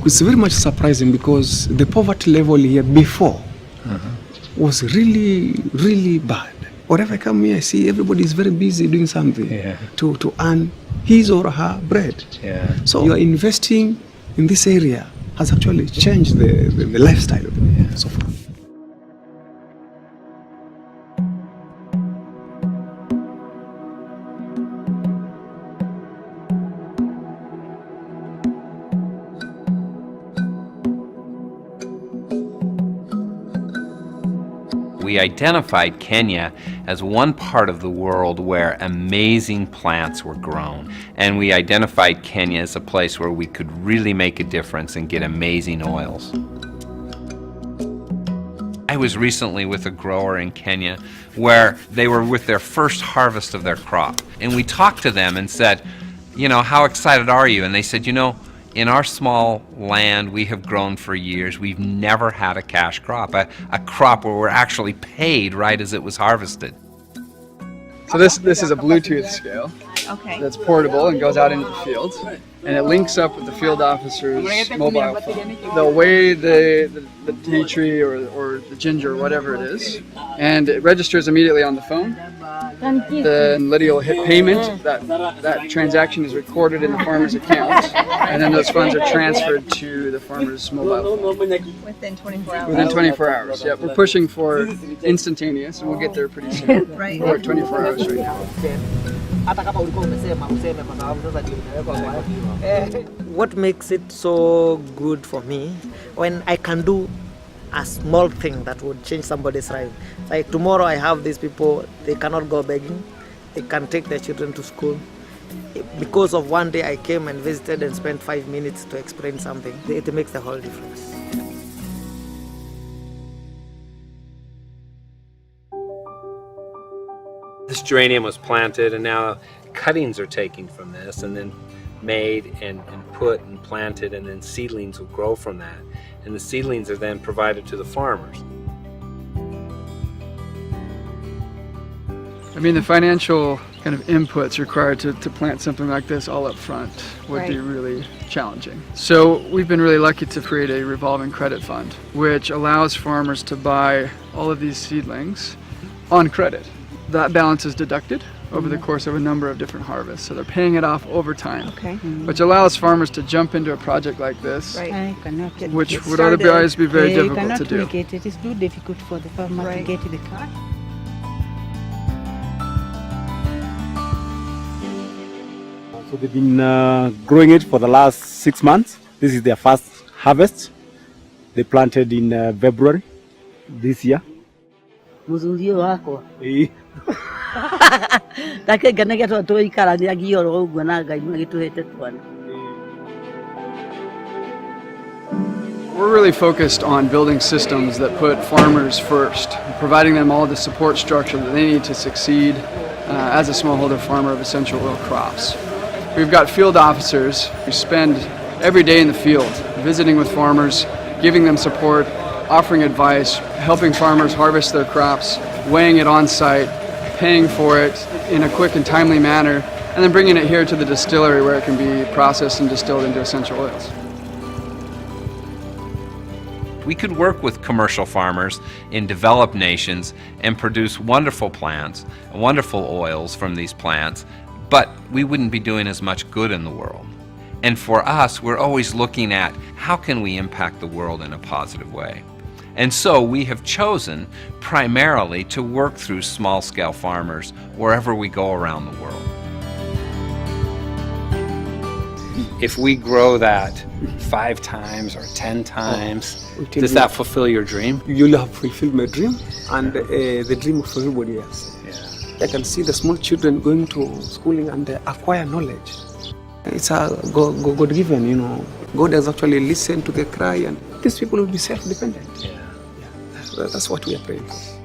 It's very much surprising because the poverty level here before was really, really bad. Whenever I come here, I see everybody is very busy doing something to earn his or her bread. So your investing in this area has actually changed the lifestyle of the so far. We identified Kenya as one part of the world where amazing plants were grown. And we identified Kenya as a place where we could really make a difference and get amazing oils. I was recently with a grower in Kenya where they were with their first harvest of their crop. And we talked to them and said, you know, how excited are you? And they said, you know, in our small land we have grown for years, we've never had a cash crop, a crop where we're actually paid right as it was harvested. So this is a Bluetooth scale that's portable and goes out into the field, and it links up with the field officer's mobile phone. They'll weigh the tea tree or the ginger, whatever it is, and it registers immediately on the phone. Then Lydia will hit payment. That transaction is recorded in the farmer's account, and then those funds are transferred to the farmer's mobile phone. Within 24 hours. Within 24 hours, yep. We're pushing for instantaneous, and we'll get there pretty soon. Right. We're at 24 hours right now. What makes it so good for me, when I can do a small thing that would change somebody's life. Like tomorrow I have these people, they cannot go begging, they can take their children to school. Because of one day I came and visited and spent 5 minutes to explain something, it makes the whole difference. This geranium was planted, and now cuttings are taken from this and then made and put and planted, and then seedlings will grow from that. And the seedlings are then provided to the farmers. I mean, the financial kind of inputs required to plant something like this all up front would be really challenging. So we've been really lucky to create a revolving credit fund, which allows farmers to buy all of these seedlings on credit. That balance is deducted over the course of a number of different harvests. So they're paying it off over time, which allows farmers to jump into a project like this, which would otherwise be very difficult to do. It is too difficult for the farmer to get the car. So they've been growing it for the last 6 months. This is their first harvest. They planted in February this year. We're really focused on building systems that put farmers first, providing them all the support structure that they need to succeed as a smallholder farmer of essential oil crops. We've got field officers who spend every day in the field, visiting with farmers, giving them support, offering advice, helping farmers harvest their crops, weighing it on site, paying for it in a quick and timely manner, and then bringing it here to the distillery where it can be processed and distilled into essential oils. We could work with commercial farmers in developed nations and produce wonderful plants, wonderful oils from these plants, but we wouldn't be doing as much good in the world. And for us, we're always looking at how can we impact the world in a positive way. And so we have chosen primarily to work through small-scale farmers wherever we go around the world. If we grow that 5 times or 10 times, does that fulfill your dream? You'll have fulfilled my dream and the dream of everybody else. I can see the small children going to schooling and acquire knowledge. It's a God-given, you know. God has actually listened to the cry, and these people will be self-dependent. That's what we are praying for.